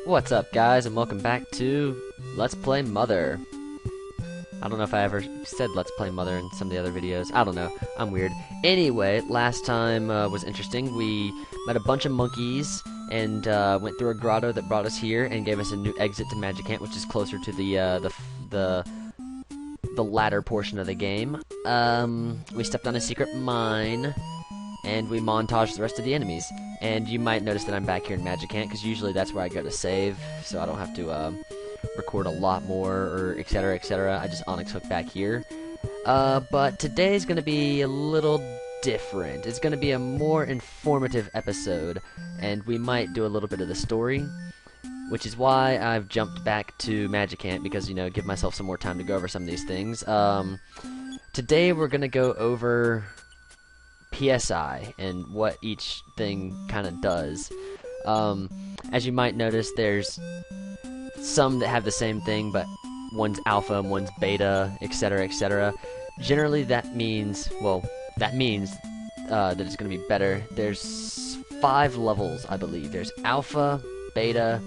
What's up, guys, and welcome back to Let's Play Mother. I don't know if I ever said Let's Play Mother in some of the other videos. I don't know. I'm weird. Anyway, last time was interesting. We met a bunch of monkeys and went through a grotto that brought us here and gave us a new exit to Muhchanics, which is closer to the latter portion of the game. We stepped on a secret mine, and we montaged the rest of the enemies. And you might notice that I'm back here in Muhchanics, because usually that's where I go to save, so I don't have to record a lot more, or etc, etc. I just Onyx hook back here. But today's going to be a little different. It's going to be a more informative episode, and we might do a little bit of the story, which is why I've jumped back to Muhchanics, because, you know, give myself some more time to go over some of these things. Today we're going to go over PSI and what each thing kind of does. As you might notice, there's some that have the same thing, but one's alpha and one's beta, etc, etc. Generally that means, well, that it's going to be better. There's 5 levels, I believe. There's alpha, beta,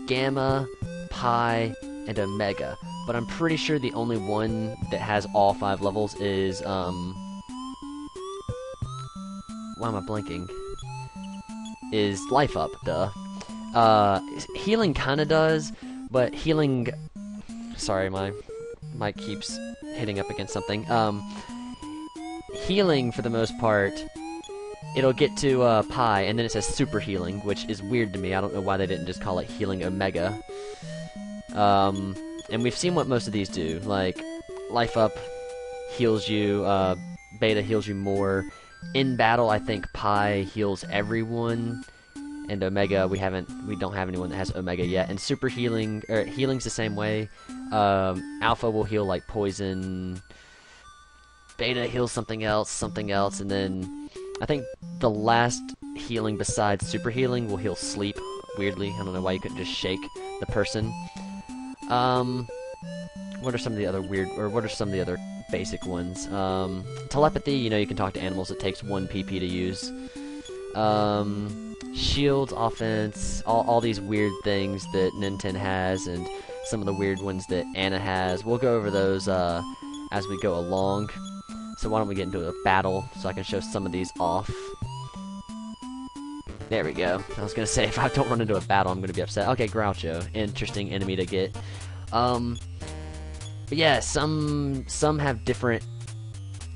gamma, pi, and omega. But I'm pretty sure the only one that has all 5 levels is, why am I blanking? Is life up, duh. Healing kinda does, but healing... Sorry, my mic keeps hitting up against something. Healing, for the most part, it'll get to pi, and then it says super healing, which is weird to me. I don't know why they didn't just call it healing omega. And we've seen what most of these do. Like, life up heals you, beta heals you more. In battle, I think pi heals everyone, and omega we don't have anyone that has omega yet. And super healing, or healing's the same way. Alpha will heal like poison, beta heals something else, and then I think the last healing besides super healing will heal sleep. Weirdly, I don't know why you couldn't just shake the person. What are some of the other what are some of the other basic ones? Telepathy, you know, you can talk to animals. It takes 1 PP to use. Shields, offense, all these weird things that Nintendo has, and some of the weird ones that Anna has. We'll go over those as we go along. So why don't we get into a battle so I can show some of these off. There we go. I was gonna say, if I don't run into a battle, I'm gonna be upset. Okay, Groucho, interesting enemy to get. But yeah, some have different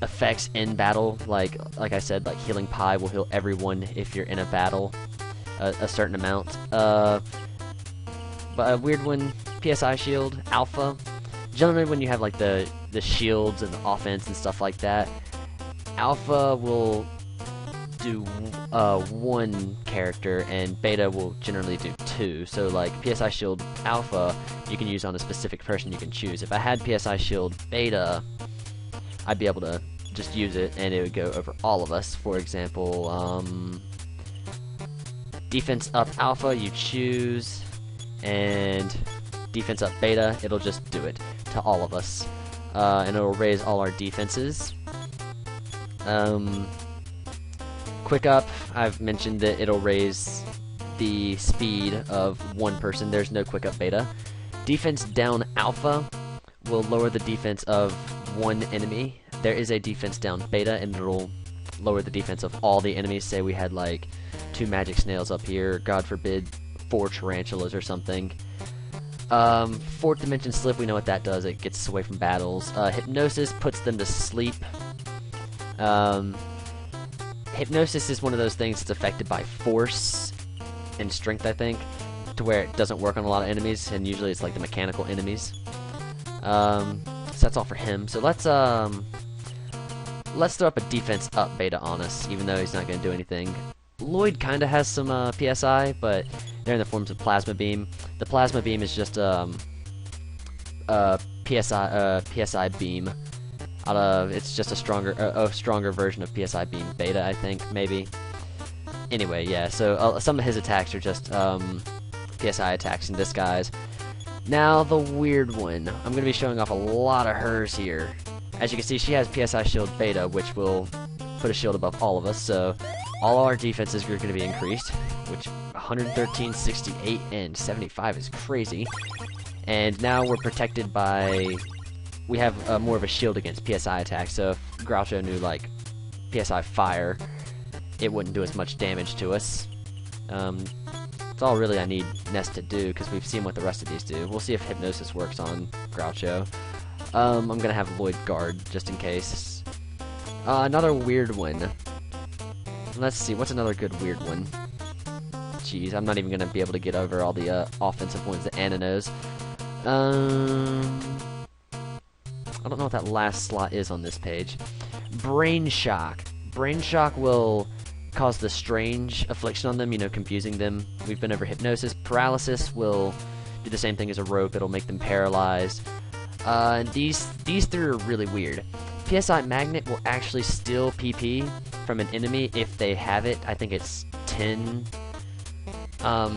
effects in battle. Like I said, like healing pi will heal everyone if you're in a battle, a certain amount. But a weird one, PSI shield, alpha. Generally, when you have like the shields and the offense and stuff like that, alpha will do 1 character, and beta will generally do 2. So like PSI shield alpha, you can use on a specific person you can choose. If I had PSI shield beta, I'd be able to just use it and it would go over all of us. For example, defense up alpha you choose, and defense up beta, it'll just do it to all of us, and it'll raise all our defenses. Quick up, I've mentioned that it'll raise the speed of 1 person. There's no quick up beta. Defense down alpha will lower the defense of 1 enemy. There is a defense down beta, and it'll lower the defense of all the enemies. Say we had like 2 magic snails up here, God forbid 4 tarantulas or something. 4th dimension slip, we know what that does. It gets us away from battles. Hypnosis puts them to sleep. Hypnosis is one of those things that's affected by force and strength, I think, to where it doesn't work on a lot of enemies, and usually it's like the mechanical enemies. So that's all for him. So let's throw up a defense up beta on us, even though he's not going to do anything. Lloyd kind of has some PSI, but they're in the forms of plasma beam. The plasma beam is just PSI beam. It's just a stronger version of PSI beam beta, I think, maybe. Anyway, yeah, so some of his attacks are just PSI attacks in disguise. Now the weird one. I'm going to be showing off a lot of hers here. As you can see, she has PSI shield beta, which will put a shield above all of us, so all our defenses are going to be increased, which 113, 68, and 75 is crazy. And now we're protected by... We have more of a shield against PSI attacks, so if Groucho knew, like, PSI fire, it wouldn't do as much damage to us. That's all really I need Nest to do, because we've seen what the rest of these do. We'll see if Hypnosis works on Groucho. I'm gonna have Lloyd guard, just in case. Another weird one. Let's see, what's another good weird one? Jeez, I'm not even gonna be able to get over all the offensive ones that Anna knows. I don't know what that last slot is on this page. Brain Shock. Brain Shock will cause the strange affliction on them, you know, confusing them. We've been over Hypnosis. Paralysis will do the same thing as a rope. It'll make them paralyzed. And these three are really weird. PSI Magnet will actually steal PP from an enemy if they have it. I think it's 10.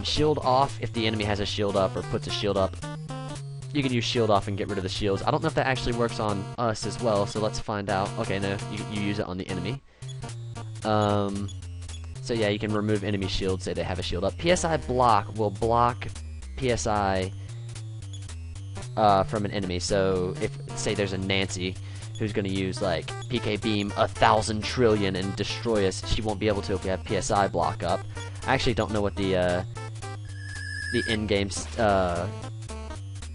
Shield off if the enemy has a shield up or puts a shield up. You can use shield off and get rid of the shields. I don't know if that actually works on us as well, so let's find out. Okay, no, you use it on the enemy. So yeah, you can remove enemy shields, say they have a shield up. PSI Block will block PSI from an enemy. So if, say there's a Nancy who's going to use, like, PK Beam 1,000 trillion and destroy us, she won't be able to if we have PSI Block up. I actually don't know what the in-game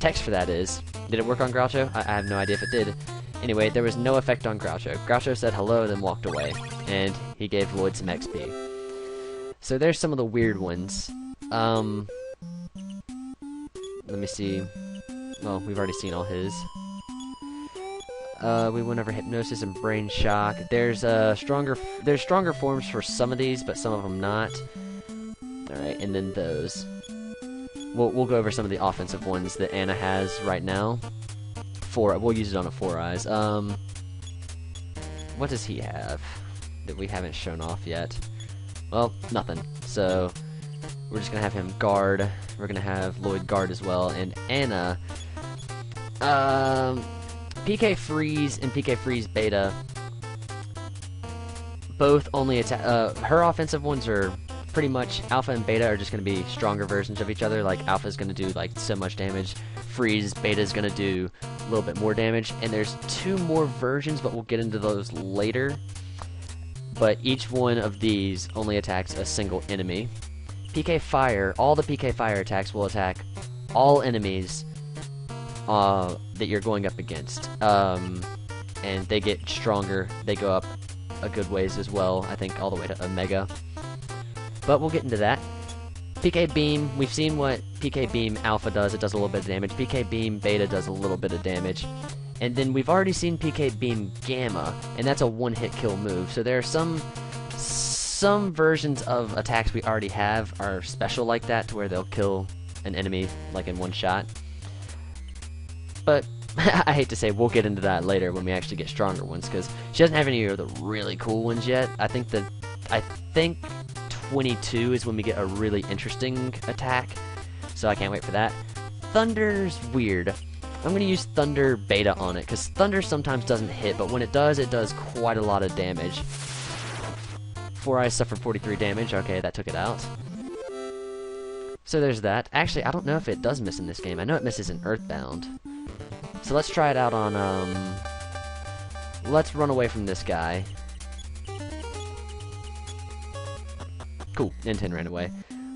text for that is. Did it work on Groucho? I have no idea if it did. Anyway, there was no effect on Groucho. Groucho said hello, then walked away, and he gave Lloyd some XP. So there's some of the weird ones. Let me see. Well, we've already seen all his. We went over Hypnosis and Brain Shock. There's stronger forms for some of these, but some of them not. All right, and then those. We'll go over some of the offensive ones that Anna has right now. We'll use it on a 4 Eyes. What does he have that we haven't shown off yet? Well, nothing. So we're just gonna have him guard. We're gonna have Lloyd guard as well, and Anna. PK Freeze and PK Freeze Beta both only attack. Her offensive ones are pretty much Alpha and Beta are just going to be stronger versions of each other. Like Alpha is going to do like so much damage, Freeze Beta is going to do a little bit more damage, and there's 2 more versions, but we'll get into those later. But each one of these only attacks a single enemy. PK Fire, all the PK Fire attacks will attack all enemies that you're going up against, and they get stronger. They go up a good ways as well, I think all the way to Omega. But we'll get into that. PK Beam, we've seen what PK Beam Alpha does. It does a little bit of damage. PK Beam Beta does a little bit of damage. And then we've already seen PK Beam Gamma, and that's a one-hit kill move. So there are some versions of attacks we already have are special like that, to where they'll kill an enemy like in one shot. But I hate to say, we'll get into that later when we actually get stronger ones, because she doesn't have any of the really cool ones yet. I think 22 is when we get a really interesting attack, so I can't wait for that. Thunder's weird. I'm going to use Thunder Beta on it, because Thunder sometimes doesn't hit, but when it does quite a lot of damage. 4 Eyes suffered 43 damage. Okay, that took it out. So there's that. Actually, I don't know if it does miss in this game. I know it misses in EarthBound. So let's try it out on, let's run away from this guy. Cool, N10 ran away.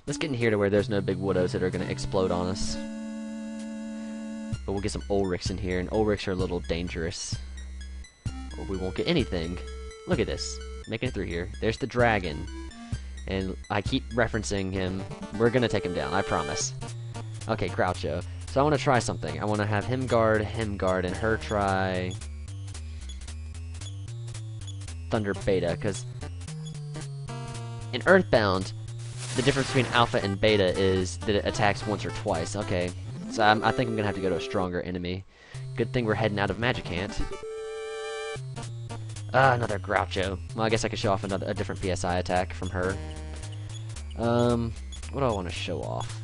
Let's get in here to where there's no big Woodos that are going to explode on us. But we'll get some Ulrichs in here, and Ulrichs are a little dangerous. Or we won't get anything. Look at this. Making it through here. There's the dragon. And I keep referencing him. We're going to take him down, I promise. Okay, Groucho. So I want to try something. I want to have him guard, and her try Thunder Beta, because in EarthBound, the difference between Alpha and Beta is that it attacks once or twice. Okay, so I think I'm going to have to go to a stronger enemy. Good thing we're heading out of Magicant. Another Groucho. Well, I guess I could show off a different PSI attack from her. What do I want to show off?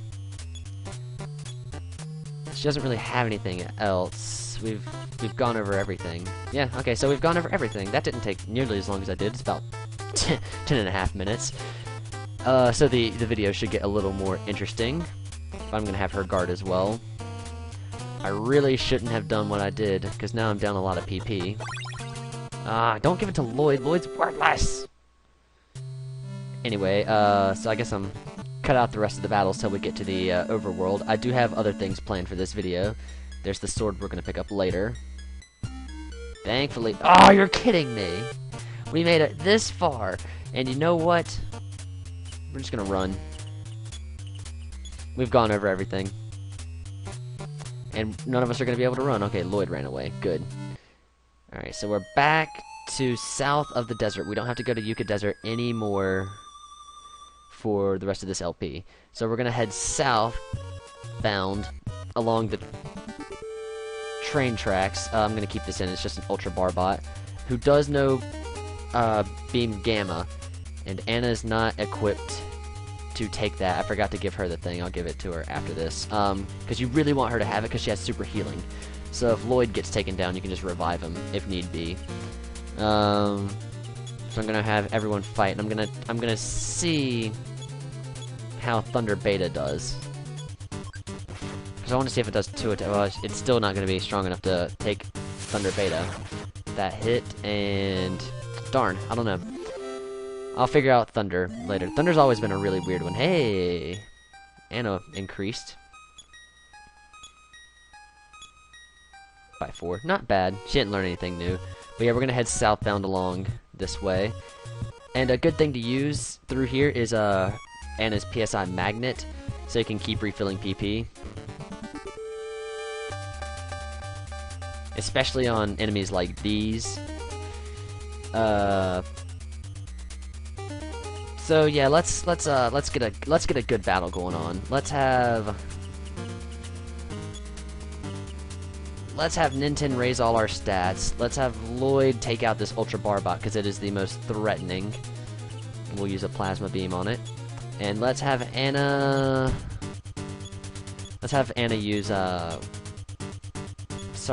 She doesn't really have anything else. We've gone over everything. Yeah, okay, so we've gone over everything. That didn't take nearly as long as I did. It's about 10.5 minutes. So the video should get a little more interesting. I'm gonna have her guard as well. I really shouldn't have done what I did, because now I'm down a lot of PP. Don't give it to Lloyd. Lloyd's worthless! Anyway, so I guess I'm cut out the rest of the battles till we get to the overworld. I do have other things planned for this video. There's the sword we're gonna pick up later. Thankfully— oh, you're kidding me! We made it this far, and you know what? We're just gonna run. We've gone over everything. And none of us are gonna be able to run. Okay, Lloyd ran away. Good. Alright, so we're back to south of the desert. We don't have to go to Yucca Desert anymore for the rest of this LP. So we're gonna head southbound along the train tracks. I'm gonna keep this in. It's just an Ultra Barbot who does know Beam Gamma, and Anna's not equipped to take that. I forgot to give her the thing. I'll give it to her after this. Because you really want her to have it because she has super healing. So if Lloyd gets taken down, you can just revive him if need be. So I'm gonna have everyone fight, and I'm gonna see how Thunder Beta does. Because I want to see if it does 2 attacks. Well, it's still not gonna be strong enough to take Thunder Beta. That hit, and darn, I don't know. I'll figure out Thunder later. Thunder's always been a really weird one. Hey! Anna increased by 4. Not bad. She didn't learn anything new. But yeah, we're gonna head southbound along this way. And a good thing to use through here is Anna's PSI magnet, so you can keep refilling PP. Especially on enemies like these. So yeah, let's get a good battle going on. Let's have Ninten raise all our stats. Let's have Lloyd take out this Ultra Barbot because it is the most threatening. We'll use a Plasma Beam on it. And let's have Anna use sorry,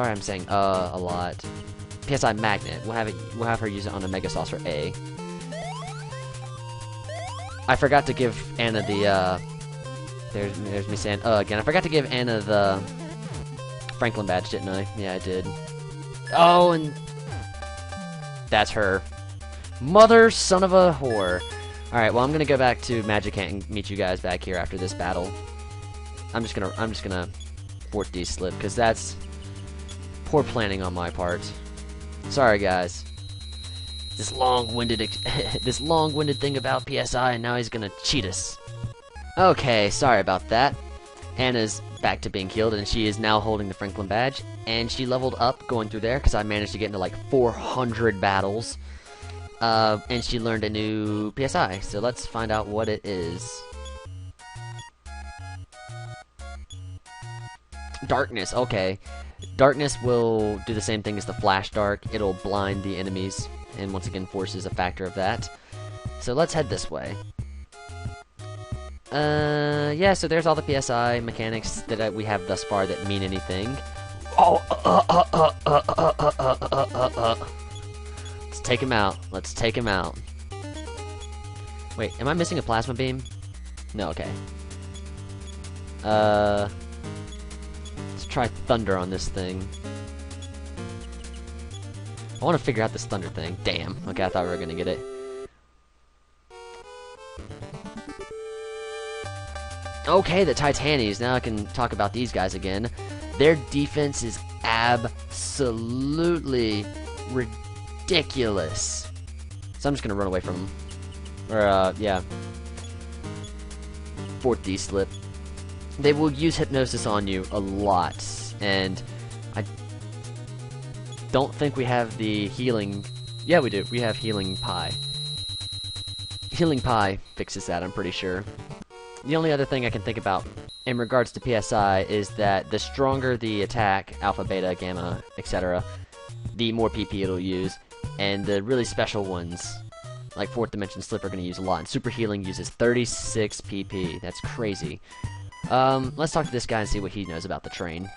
I'm saying a lot. PSI Magnet. We'll have her use it on a Mega Saucer A. I forgot to give Anna the there's me saying again. I forgot to give Anna the Franklin badge, didn't I? Yeah, I did. Oh, and that's her. Mother son of a whore. Alright, well I'm gonna go back to Magic Hand and meet you guys back here after this battle. I'm just gonna Fort D slip, because that's poor planning on my part. Sorry guys. This long-winded thing about PSI, and now he's gonna cheat us. Okay, sorry about that. Anna's back to being healed, and she is now holding the Franklin badge, and she leveled up going through there because I managed to get into like 400 battles, and she learned a new PSI. So let's find out what it is. Darkness. Okay, darkness will do the same thing as the Flash Dark. It'll blind the enemies, and once again Force is a factor of that. So let's head this way. Yeah, so there's all the PSI mechanics that we have thus far that mean anything. Oh, let's take him out. Let's take him out. Wait, am I missing a Plasma Beam? No, okay. Let's try Thunder on this thing. I want to figure out this Thunder thing. Damn. Okay, I thought we were gonna get it. Okay, the Titanis. Now I can talk about these guys again. Their defense is absolutely ridiculous. So I'm just gonna run away from them. Or, yeah. Fort D slip. They will use Hypnosis on you a lot, and I don't think we have the healing. Yeah, we do. We have Healing Pie. Healing Pie fixes that, I'm pretty sure. The only other thing I can think about in regards to PSI is that the stronger the attack, Alpha, Beta, Gamma, etc., the more PP it'll use, and the really special ones, like 4th Dimension Slip, are going to use a lot, and Super Healing uses 36 PP. That's crazy. Let's talk to this guy and see what he knows about the train.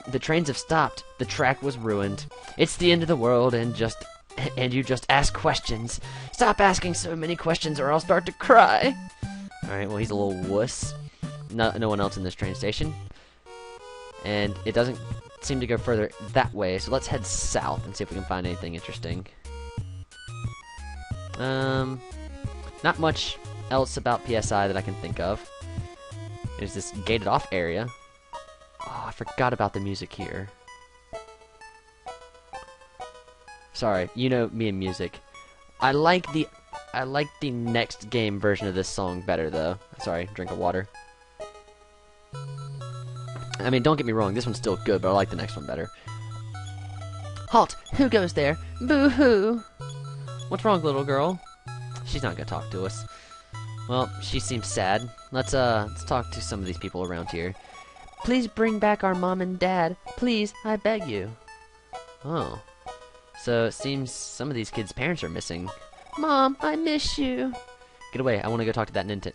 The trains have stopped. The track was ruined. It's the end of the world, and you just ask questions. Stop asking so many questions or I'll start to cry. Alright, well, he's a little wuss. No one else in this train station. And it doesn't seem to go further that way, so let's head south and see if we can find anything interesting. Not much else about PSI that I can think of. There's this gated off area. Oh, I forgot about the music here. Sorry, you know me and music. I like the next game version of this song better though. Sorry, drink of water. I mean, don't get me wrong, this one's still good, but I like the next one better. Halt! Who goes there? Boo-hoo! What's wrong, little girl? She's not gonna talk to us. Well, she seems sad. Let's talk to some of these people around here. Please bring back our mom and dad. Please, I beg you. Oh. So it seems some of these kids' parents are missing. Mom, I miss you. Get away, I want to go talk to that Ninten.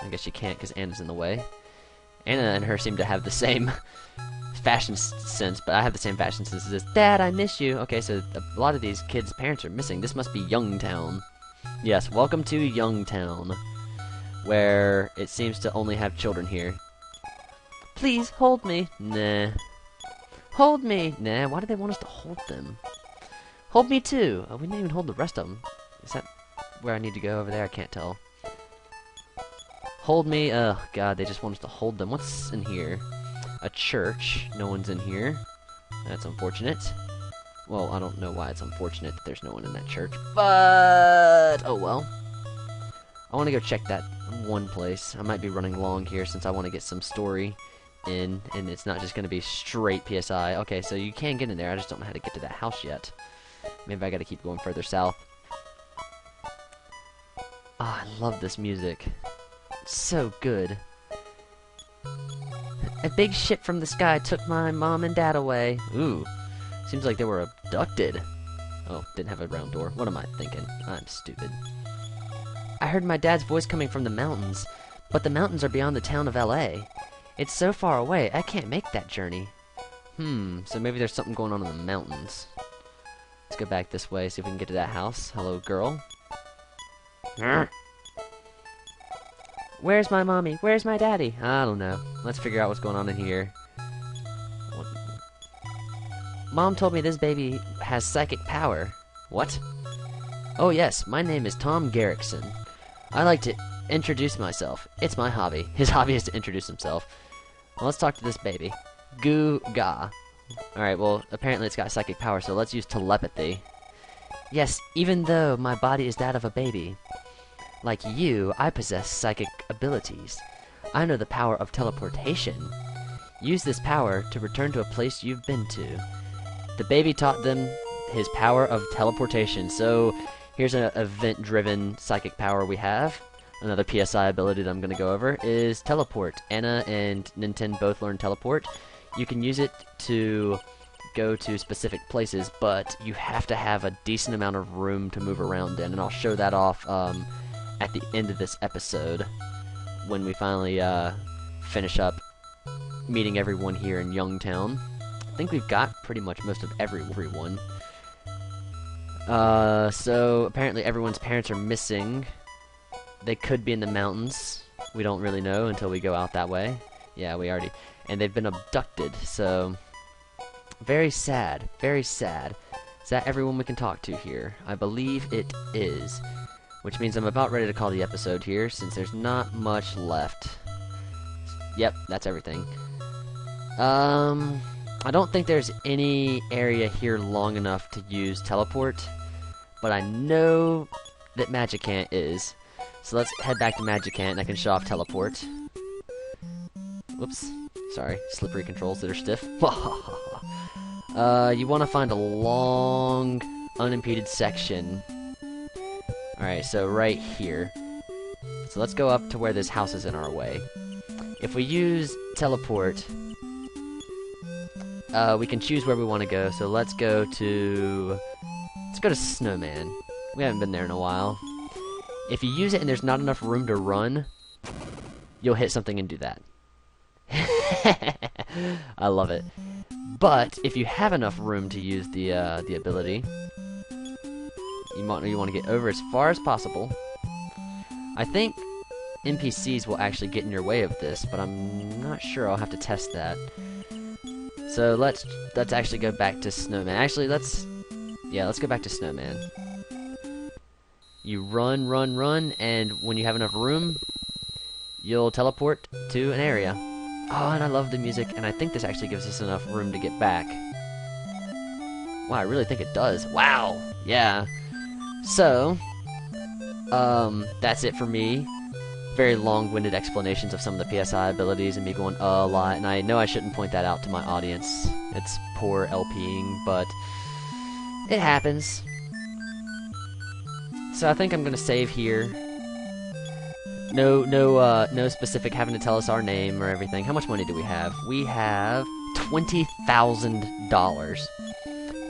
I guess she can't because Anna's in the way. Anna and her seem to have the same fashion sense, but I have the same fashion sense as this. Dad, I miss you. Okay, so a lot of these kids' parents are missing. This must be Youngtown. Yes, welcome to Youngtown, where it seems to only have children here. Please, hold me. Nah. Hold me. Nah, why do they want us to hold them? Hold me too. Oh, we didn't even hold the rest of them. Is that where I need to go over there? I can't tell. Hold me. Oh, God, they just want us to hold them. What's in here? A church. No one's in here. That's unfortunate. Well, I don't know why it's unfortunate that there's no one in that church, but oh well. I want to go check that one place. I might be running long here since I want to get some story in, and it's not just going to be straight PSI. Okay, so you can get in there. I just don't know how to get to that house yet. Maybe I got to keep going further south. Ah, I love this music. It's so good. A big ship from the sky took my mom and dad away. Ooh. Seems like they were abducted. Oh, didn't have a round door. What am I thinking? I'm stupid. I heard my dad's voice coming from the mountains, but the mountains are beyond the town of LA. It's so far away, I can't make that journey. So maybe there's something going on in the mountains. Let's go back this way, see if we can get to that house. Hello, girl. Where's my mommy? Where's my daddy? I don't know. Let's figure out what's going on in here. Mom told me this baby has psychic power. What? Oh yes, my name is Tom Garrickson. I like to introduce myself. It's my hobby. His hobby is to introduce himself. Well, let's talk to this baby. Goo-ga. Alright, well, apparently it's got psychic power, so let's use telepathy. Yes, even though my body is that of a baby. Like you, I possess psychic abilities. I know the power of teleportation. Use this power to return to a place you've been to. The baby taught them his power of teleportation. So here's an event-driven psychic power we have. Another PSI ability that I'm going to go over is teleport. Anna and Ninten both learn teleport. You can use it to go to specific places, but you have to have a decent amount of room to move around in, and I'll show that off at the end of this episode when we finally finish up meeting everyone here in Youngtown. I think we've got pretty much most of everyone. So apparently everyone's parents are missing. They could be in the mountains. We don't really know until we go out that way. Yeah, we already... And they've been abducted, so... Very sad. Very sad. Is that everyone we can talk to here? I believe it is. Which means I'm about ready to call the episode here, since there's not much left. Yep, that's everything. I don't think there's any area here long enough to use teleport, but I know that Muhchanics is. So let's head back to Muhchanics and I can show off teleport. Whoops. Sorry, slippery controls that are stiff. You want to find a long, unimpeded section. Alright, so right here. So let's go up to where this house is in our way. If we use teleport, we can choose where we want to go. So let's go to Snowman. We haven't been there in a while. If you use it and there's not enough room to run, you'll hit something and do that. I love it. But if you have enough room to use the ability, you want to get over as far as possible. I think NPCs will actually get in your way of this, but I'm not sure. I'll have to test that. So let's actually go back to Snowman. Actually, let's go back to Snowman. You run, run, run, and when you have enough room, you'll teleport to an area. Oh, and I love the music, and I think this actually gives us enough room to get back. Wow, I really think it does. Wow! Yeah. So, that's it for me. Very long-winded explanations of some of the PSI abilities and me going a lot, and I know I shouldn't point that out to my audience. It's poor LPing, but it happens. So I think I'm gonna save here. No specific having to tell us our name or everything. How much money do we have? We have $20,000.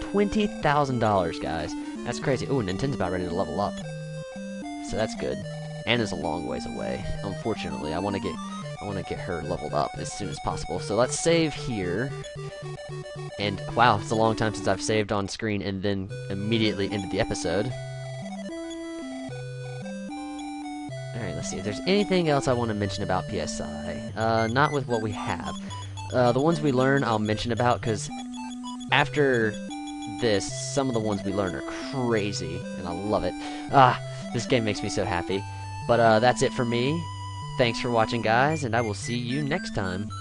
$20,000, guys. That's crazy. Ooh, Nintendo's about ready to level up. So that's good. Anna's a long ways away. Unfortunately, I want to get her leveled up as soon as possible. So let's save here. And wow, it's a long time since I've saved on screen and then immediately ended the episode. Alright, let's see if there's anything else I want to mention about PSI. Not with what we have. The ones we learn I'll mention about, because after this, some of the ones we learn are crazy, and I love it. This game makes me so happy. But that's it for me. Thanks for watching, guys, and I will see you next time.